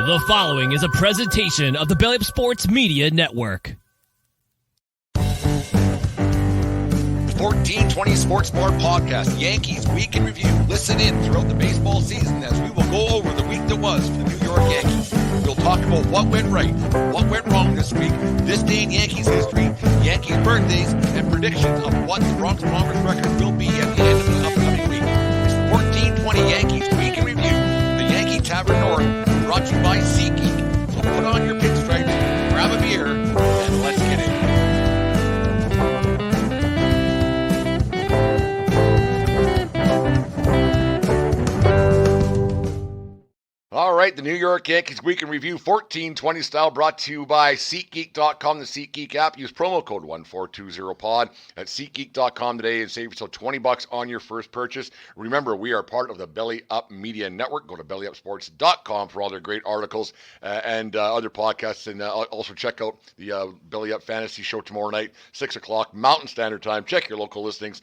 The following is a presentation of the Belly Up Sports Media Network. 1420 Sports Bar Podcast, Yankees Week in Review. Listen in throughout the baseball season as we will go over the week that was for the New York Yankees. We'll talk about what went right, what went wrong this week, this day in Yankees history, Yankees birthdays, and predictions of what the Bronx Bombers record will be at the end of the upcoming week. It's 1420 Yankees Week in Review, the Yankee Tavern North, brought to you by SeatGeek. So put on your pinstripes, grab a beer, and let's get in. All right, the New York Yankees Week in Review 1420 style brought to you by SeatGeek.com, the SeatGeek app. Use promo code 1420POD at SeatGeek.com today and save yourself $20 on your first purchase. Remember, we are part of the Belly Up Media Network. Go to BellyUpSports.com for all their great articles and other podcasts. And also check out the Belly Up Fantasy Show tomorrow night, 6 o'clock Mountain Standard Time. Check your local listings.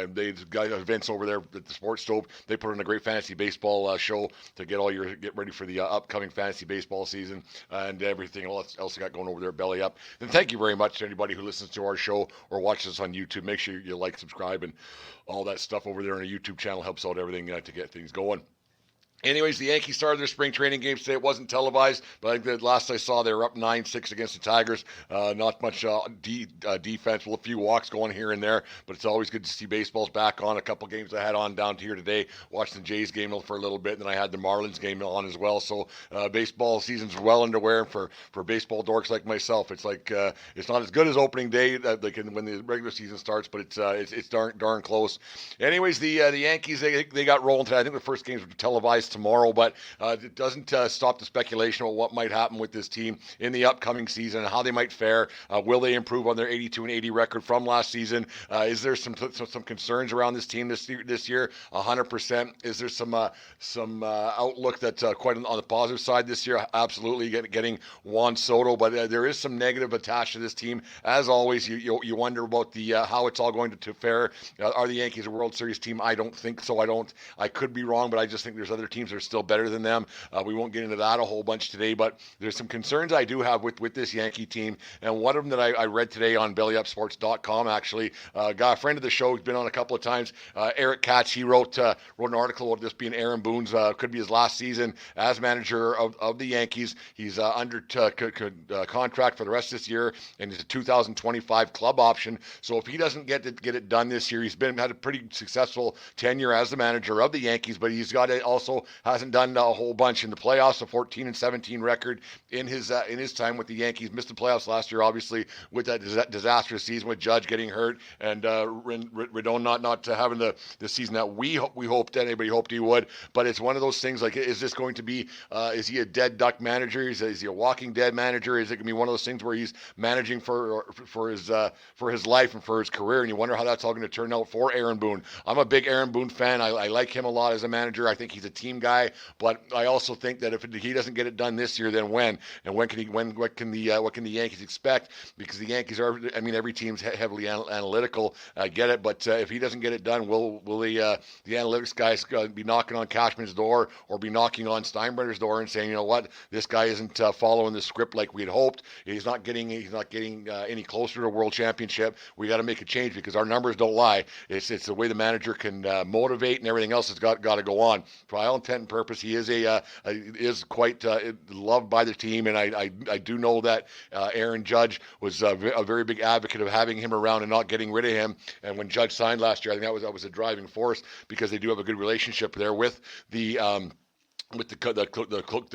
They've got events over there at the Sports Stove. They put on a great fantasy baseball show to get ready for the upcoming fantasy baseball season and everything else you got going over there, Belly Up. And thank you very much to anybody who listens to our show or watches us on YouTube. Make sure you like, subscribe, and all that stuff over there on our YouTube channel helps out everything to get things going. Anyways, the Yankees started their spring training games today. It wasn't televised, but I think that last I saw, they were up 9-6 against the Tigers. Not much defense, well, a few walks going here and there, but it's always good to see baseball's back on. A couple games I had on down here today. Watched the Jays game for a little bit, and then I had the Marlins game on as well. So baseball season's well underway for baseball dorks like myself. It's like it's not as good as opening day when the regular season starts, but it's darn close. Anyways, the Yankees they got rolling today. I think the first games were televised tomorrow, but it doesn't stop the speculation about what might happen with this team in the upcoming season and how they might fare. Will they improve on their 82-80 record from last season? Is there some concerns around this team this year? 100%. Is there some outlook that's quite on the positive side this year? Absolutely, getting Juan Soto, but there is some negative attached to this team. As always, you wonder about the how it's all going to fare. Are the Yankees a World Series team? I don't think so. I could be wrong, but I just think there's other teams are still better than them. We won't get into that a whole bunch today, but there's some concerns I do have with this Yankee team, and one of them that I read today on BellyUpSports.com, actually, a friend of the show who's been on a couple of times, Eric Katz, he wrote an article about this being Aaron Boone's, could be his last season as manager of the Yankees. He's under contract for the rest of this year, and it's a 2025 club option, so if he doesn't get it done this year, he's had a pretty successful tenure as the manager of the Yankees, but he's got to also hasn't done a whole bunch in the playoffs. A 14-17 record in his time with the Yankees. Missed the playoffs last year, obviously, with that disastrous season with Judge getting hurt and Rendon not having the season that we hoped anybody hoped he would. But it's one of those things like, is this going to be? Is he a dead duck manager? Is he a walking dead manager? Is it going to be one of those things where he's managing for his life and for his career? And you wonder how that's all going to turn out for Aaron Boone. I'm a big Aaron Boone fan. I like him a lot as a manager. I think he's a team guy, but I also think that if he doesn't get it done this year, then when? And what can the Yankees expect? Because the Yankees are, every team's heavily analytical. I get it, but if he doesn't get it done, will the analytics guys be knocking on Cashman's door or be knocking on Steinbrenner's door and saying, you know what, this guy isn't following the script like we had hoped. He's not getting any closer to a world championship. We got to make a change because our numbers don't lie. It's the way the manager can motivate and everything else has got to go on. For all intent and purpose, he is quite loved by the team, and I do know that Aaron Judge was a very big advocate of having him around and not getting rid of him. And when Judge signed last year, I think that was a driving force because they do have a good relationship there with the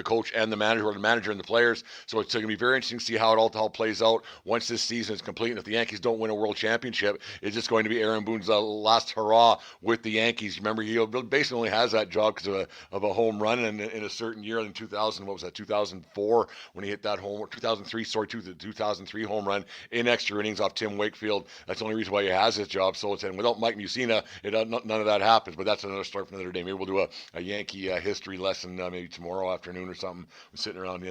coach and the manager, or the manager and the players. So it's going to be very interesting to see how it all plays out once this season is complete. And if the Yankees don't win a world championship, it's just going to be Aaron Boone's last hurrah with the Yankees. Remember, he basically only has that job because of a home run in a certain year in 2004 when he hit that home, 2003 home run in extra innings off Tim Wakefield. That's the only reason why he has his job. So and without Mike Mussina, none of that happens. But that's another story for another day. Maybe we'll do a Yankee history lesson Boston maybe tomorrow afternoon or something. I'm sitting around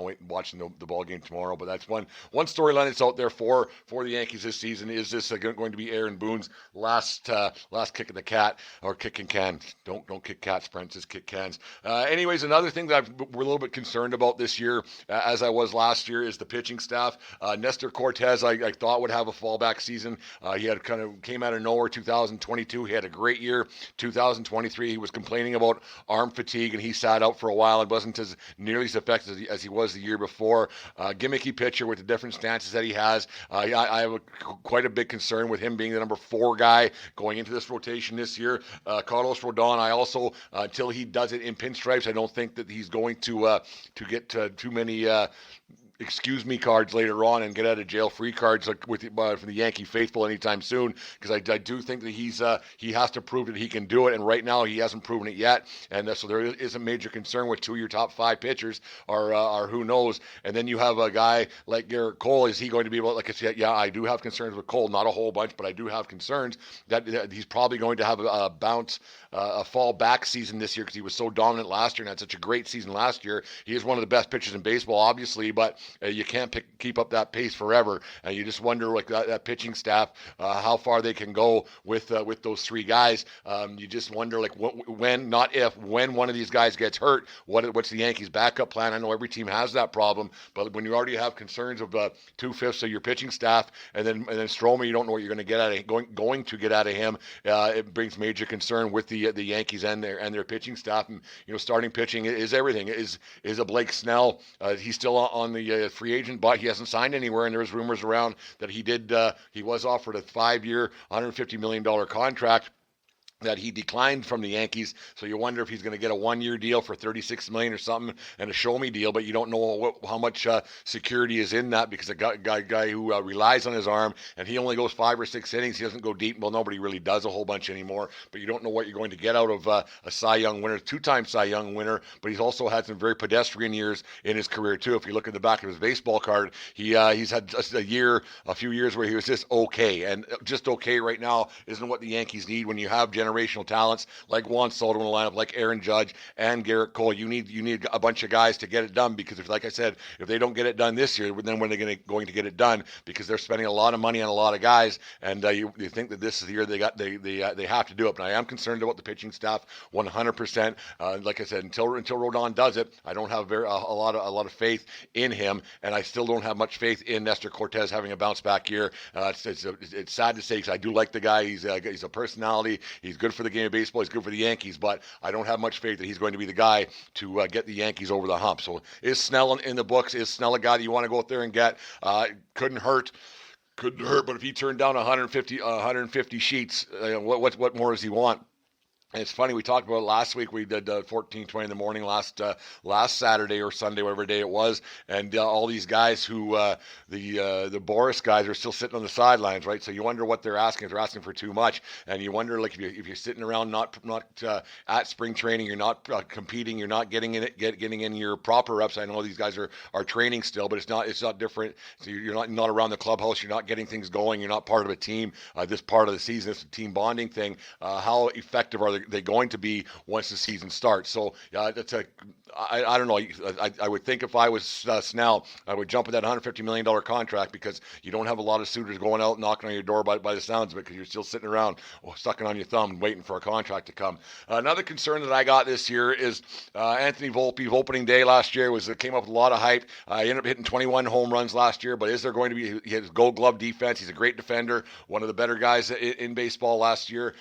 waiting, watching the ball game tomorrow. But that's one storyline that's out there for the Yankees this season. Is this going to be Aaron Boone's last kick of the cat, or kicking can? Don't kick cats, Brent. Just kick cans. Anyways, another thing that we're a little bit concerned about this year, as I was last year, is the pitching staff. Nestor Cortez, I thought would have a fallback season. He had kind of came out of nowhere. 2022, he had a great year. 2023, he was complaining about arm fatigue, and he sat out for a while and wasn't nearly as effective as he was the year before. Gimmicky pitcher with the different stances that he has. I have quite a big concern with him being the number 4 guy going into this rotation this year. Carlos Rodon, I also, until he does it in pinstripes, I don't think that he's going to get too many excuse me cards later on and get out of jail free cards from the Yankee faithful anytime soon, because I do think that he has to prove that he can do it, and right now he hasn't proven it yet, and so there is a major concern with 2 of your top 5 pitchers are who knows. And then you have a guy like Garrett Cole. Is he going to be able, like I said, yeah, I do have concerns with Cole, not a whole bunch, but I do have concerns that he's probably going to have a fall back season this year, because he was so dominant last year and had such a great season last year. He is one of the best pitchers in baseball, obviously, but you can't keep up that pace forever, and you just wonder, like, that pitching staff, how far they can go with those 3 guys. You just wonder, like, when one of these guys gets hurt, what's the Yankees' backup plan? I know every team has that problem, but when you already have concerns of 2/5 of your pitching staff, and then Stroman, you don't know what you're going to get out of him. It brings major concern with the Yankees and their pitching staff. And starting pitching is everything. Is a Blake Snell? He's still on the free agent, but he hasn't signed anywhere, and there's rumors around that he was offered a 5-year, $150 million contract that he declined from the Yankees. So you wonder if he's going to get a 1-year deal for $36 million or something, and a show-me deal, but you don't know how much security is in that, because a guy who relies on his arm, and he only goes 5 or 6 innings. He doesn't go deep. Well, nobody really does a whole bunch anymore, but you don't know what you're going to get out of a Cy Young winner, 2-time Cy Young winner, but he's also had some very pedestrian years in his career too. If you look at the back of his baseball card, he's had just a few years where he was just okay, and just okay right now isn't what the Yankees need when you have generational talents like Juan Soto in the lineup, like Aaron Judge and Garrett Cole. You need a bunch of guys to get it done, because like I said, if they don't get it done this year, then when are they going to get it done? Because they're spending a lot of money on a lot of guys, and you think that this is the year they have to do it. But I am concerned about the pitching staff 100%. Like I said, until Rodon does it, I don't have a lot of faith in him, and I still don't have much faith in Nestor Cortez having a bounce back year. It's sad to say, because I do like the guy. He's a personality. He's good for the game of baseball. He's good for the Yankees, but I don't have much faith that he's going to be the guy to get the Yankees over the hump. So is Snell in the books? Is Snell a guy that you want to go out there and get? Couldn't hurt, but if he turned down 150 sheets, what more does he want? And it's funny, we talked about it last week. We did 14:20 in the morning last Saturday or Sunday, whatever day it was, and all these guys who the Boris guys are still sitting on the sidelines, right? So you wonder what they're asking. If they're asking for too much, and you wonder, like, if you're sitting around not at spring training, you're not competing, you're not getting in your proper reps. I know these guys are training still, but it's not different. So you're not around the clubhouse. You're not getting things going. You're not part of a team. This part of the season, it's a team bonding thing. How effective are they going to be once the season starts? So I don't know. I would think if I was Snell, I would jump at that $150 million contract, because you don't have a lot of suitors going out knocking on your door by the sounds of it, because you're still sitting around sucking on your thumb waiting for a contract to come. Another concern that I got this year is Anthony Volpe. Opening day last year came up with a lot of hype. He ended up hitting 21 home runs last year, but is there going to be, he has Gold Glove defense. He's a great defender, one of the better guys in baseball last year.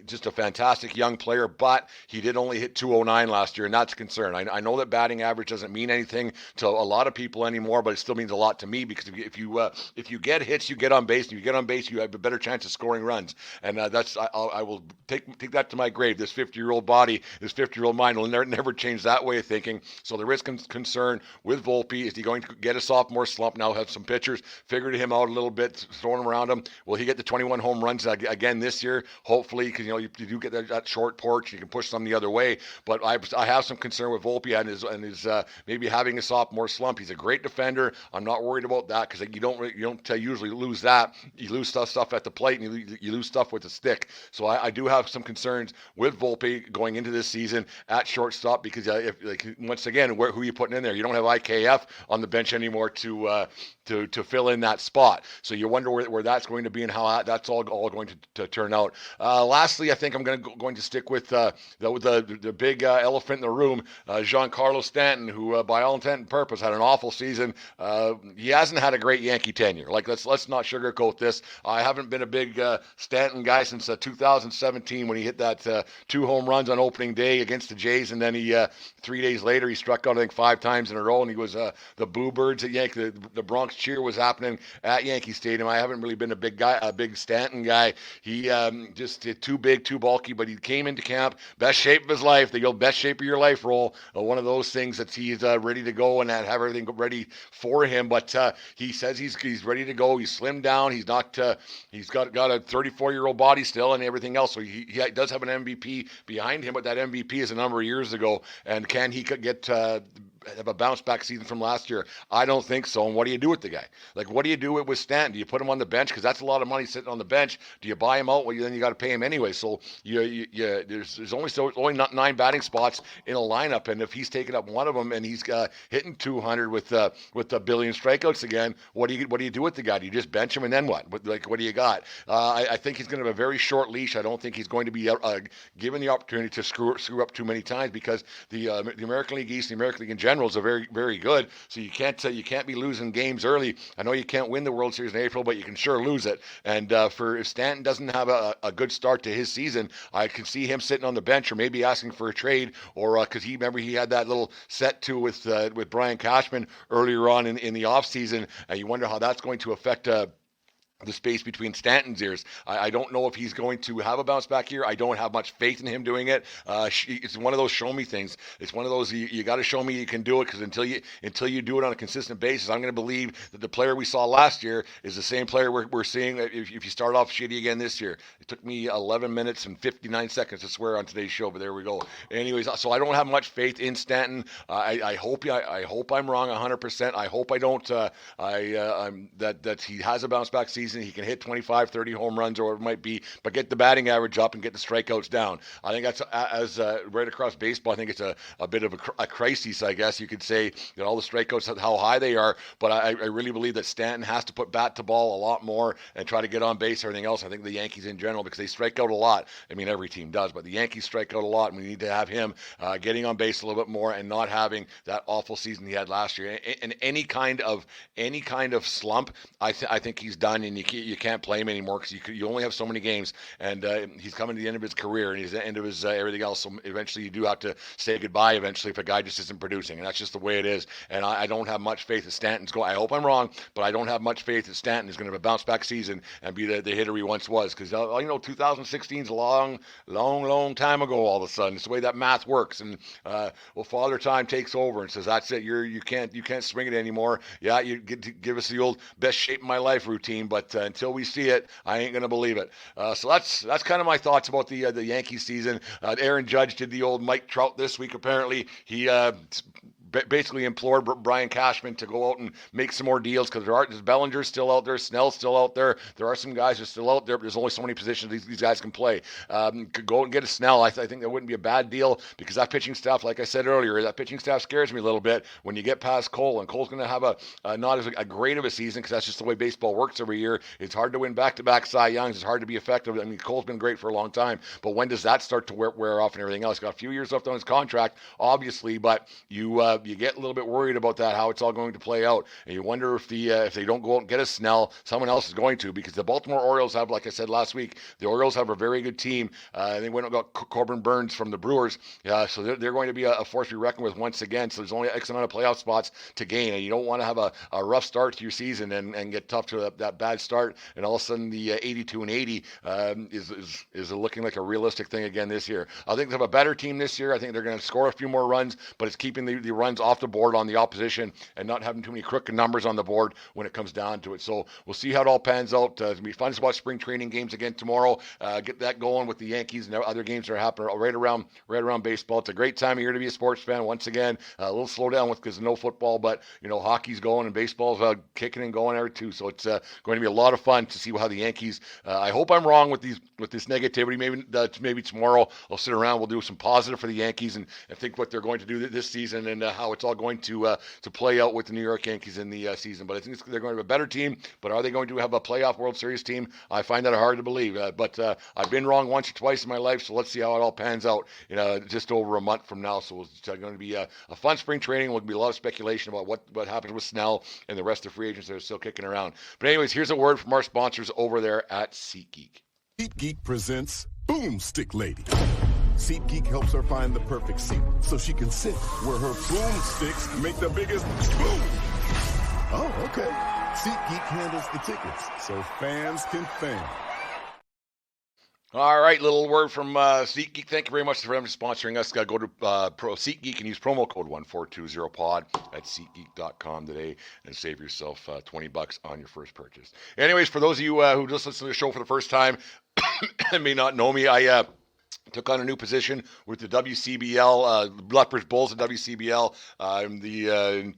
Just a fantastic young player, but he did only hit 209 last year, and that's a concern. I know that batting average doesn't mean anything to a lot of people anymore, but it still means a lot to me, because if you get hits, you get on base, and you get on base, you have a better chance of scoring runs, and I will take that to my grave. This 50-year-old body, this 50-year-old mind will never change that way of thinking. So there is concern with Volpe. Is he going to get a sophomore slump now? Have some pitchers figured him out a little bit, throwing him around him? Will he get the 21 home runs again this year? Hopefully, because you do get that. that short porch. You can push some the other way. But I have some concern with Volpe and his maybe having a sophomore slump. He's a great defender. I'm not worried about that because you don't usually lose that. You lose stuff at the plate and you lose stuff with the stick. So I do have some concerns with Volpe going into this season at shortstop because once again, who are you putting in there? You don't have IKF on the bench anymore to fill in that spot. So you wonder where that's going to be and how that's all going to turn out. Lastly, I think I'm going to stick with the big elephant in the room, Giancarlo Stanton, who by all intent and purpose had an awful season. He hasn't had a great Yankee tenure. Like let's not sugarcoat this. I haven't been a big Stanton guy since 2017 when he hit that 2 home runs on opening day against the Jays, and then he 3 days later he struck out I think 5 times in a row, and he was the Boo Birds at Yankee. The Bronx cheer was happening at Yankee Stadium. I haven't really been a big Stanton guy. He just too big, too bulky, but he came into camp best shape of his life. They go best shape of your life role. One of those things that he's ready to go and have everything ready for him. But he says he's ready to go. He's slimmed down. He's not. He's got a 34-year-old body still and everything else. So he does have an MVP behind him, but that MVP is a number of years ago. And can he get have a bounce back season from last year? I don't think so. And what do you do with the guy? Like, what do you do with Stanton? Do you put him on the bench? Because that's a lot of money sitting on the bench. Do you buy him out? Well, then you got to pay him anyway. So there's only not 9 batting spots in a lineup, and if he's taking up one of them and he's hitting 200 with a billion strikeouts again, what do you do with the guy? Do you just bench him and then what? What do you got? I think he's going to have a very short leash. I don't think he's going to be given the opportunity to screw up too many times because the American League East, the American League in general, are very, very good. So you can't be losing games early. I know you can't win the World Series in April, but you can sure lose it. And if Stanton doesn't have a good start to his season, I can see him sitting on the bench or maybe asking for a trade, or because he had that little set to with Brian Cashman earlier on in the offseason. You wonder how that's going to affect the space between Stanton's ears. I don't know if he's going to have a bounce back here. I don't have much faith in him doing it. It's one of those show me things. It's one of those you got to show me you can do it, because until you do it on a consistent basis, I'm going to believe that the player we saw last year is the same player we're seeing if you start off shitty again this year. It took me 11 minutes and 59 seconds to swear on today's show, but there we go. Anyways, so I don't have much faith in Stanton. I hope I'm wrong 100%. I hope I don't. That he has a bounce back season. He can hit 25, 30 home runs or whatever it might be, but get the batting average up and get the strikeouts down. I think that's right across baseball. I think it's a bit of a crisis, I guess you could say, all the strikeouts, how high they are. But I really believe that Stanton has to put bat to ball a lot more and try to get on base, everything else. I think the Yankees in general, because they strike out a lot. I mean, every team does, but the Yankees strike out a lot, and we need to have him getting on base a little bit more and not having that awful season he had last year. And any kind of slump, I think he's done, and you can't play him anymore because you only have so many games, and he's coming to the end of his career and he's at the end of his everything else. So eventually you do have to say goodbye eventually if a guy just isn't producing, and that's just the way it is. And I don't have much faith that Stanton's going. I hope I'm wrong, but I don't have much faith that Stanton is going to have a bounce back season and be the hitter he once was, because 2016 is a long time ago. All of a sudden, it's the way that math works, and Father Time takes over and says, that's it. You can't swing it anymore. Yeah, you give us the old best shape of my life routine, but until we see it, I ain't gonna believe it. So that's kind of my thoughts about the Yankees season. Aaron Judge did the old Mike Trout this week. Apparently, he basically implored Brian Cashman to go out and make some more deals, because there's Bellinger's still out there, Snell's still out there. There are some guys who are still out there, but there's only so many positions these guys can play. Could go and get a Snell. I think that wouldn't be a bad deal, because that pitching staff, like I said earlier, that pitching staff scares me a little bit when you get past Cole, and Cole's going to have not as a great of a season, because that's just the way baseball works every year. It's hard to win back-to-back Cy Youngs. It's hard to be effective. I mean, Cole's been great for a long time, but when does that start to wear off and everything else? He's got a few years left on his contract, obviously, but you get a little bit worried about that, how it's all going to play out, and you wonder if they don't go out and get a Snell, someone else is going to, because the Baltimore Orioles have, like I said last week, the Orioles have a very good team. They went and got Corbin Burns from the Brewers, so they're going to be a force to be reckoned with once again. So there's only X amount of playoff spots to gain, and you don't want to have a rough start to your season and get tough to that bad start, and all of a sudden the 82-80 is looking like a realistic thing again this year. I think they have a better team this year. I think they're going to score a few more runs, but it's keeping the runs runs off the board on the opposition and not having too many crooked numbers on the board when it comes down to it. So we'll see how it all pans out. It's going to be fun to watch spring training games again tomorrow. Get that going with the Yankees and other games that are happening right around baseball. It's a great time of year to be a sports fan. Once again, a little slow down because no football, but hockey's going and baseball's kicking and going there too. So it's going to be a lot of fun to see how the Yankees. I hope I'm wrong with this negativity. Maybe tomorrow I'll sit around. We'll do some positive for the Yankees and think what they're going to do this season and how it's all going to play out with the New York Yankees in the season. But I think they're going to have a better team. But are they going to have a playoff World Series team? I find that hard to believe. But I've been wrong once or twice in my life. So let's see how it all pans out. Just over a month from now. So it's going to be a fun spring training. There'll be a lot of speculation about what happens with Snell and the rest of the free agents that are still kicking around. But anyways, here's a word from our sponsors over there at SeatGeek. SeatGeek presents Boomstick Lady. SeatGeek helps her find the perfect seat so she can sit where her boomsticks make the biggest boom. Oh, okay. SeatGeek handles the tickets so fans can fan. All right, little word from SeatGeek. Thank you very much for them sponsoring us. Go to SeatGeek and use promo code 1420pod at SeatGeek.com today and save yourself $20 on your first purchase. Anyways, for those of you who just listen to the show for the first time and may not know me, I took on a new position with the WCBL, Lethbridge Bulls at WCBL. I'm the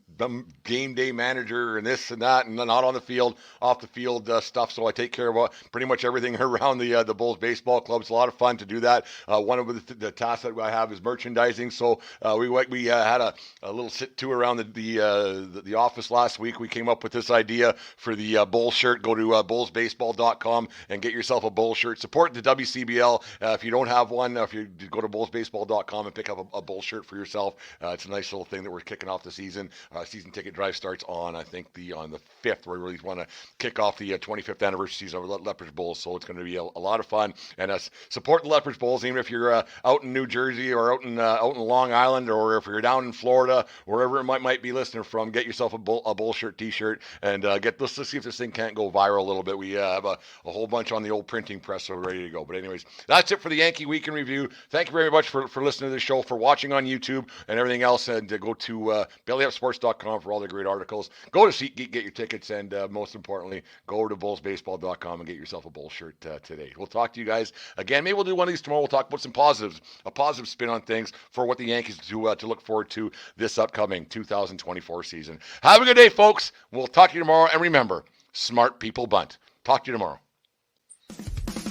game day manager and this and that, and not on the field, off the field stuff. So I take care of pretty much everything around the Bulls baseball club. It's a lot of fun to do that. One of the tasks that I have is merchandising. So we had a little sit-to around the office last week. We came up with this idea for the Bull shirt. Go to bullsbaseball.com and get yourself a Bull shirt. Support the WCBL. If you don't have one, if you go to bullsbaseball.com and pick up a Bull shirt for yourself, it's a nice little thing that we're kicking off the season. Season ticket drive starts on, I think, on the 5th. We really want to kick off the 25th anniversary season of the Lethbridge Bulls, so it's going to be a lot of fun. And support the Lethbridge Bulls, even if you're out in New Jersey or out in Long Island, or if you're down in Florida, wherever it might be listening from. Get yourself a Bull shirt, T-shirt, and let's see if this thing can't go viral a little bit. We have a whole bunch on the old printing press, so we're ready to go. But anyways, that's it for the Yankee Week in Review. Thank you very much for listening to the show, for watching on YouTube and everything else. And go to bellyupsports.com for all the great articles. Go to SeatGeek, get your tickets, and most importantly, go to bullsbaseball.com and get yourself a Bull shirt today. We'll talk to you guys again. Maybe we'll do one of these tomorrow. We'll talk about some positives, a positive spin on things for what the Yankees do to look forward to this upcoming 2024 season. Have a good day, folks. We'll talk to you tomorrow. And remember, smart people bunt. Talk to you tomorrow.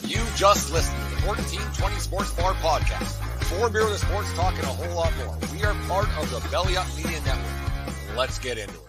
You just listened to the 1420 Sports Bar Podcast. 4 beer with sports talk and a whole lot more. We are part of the Belly Up Media Network. Let's get into it.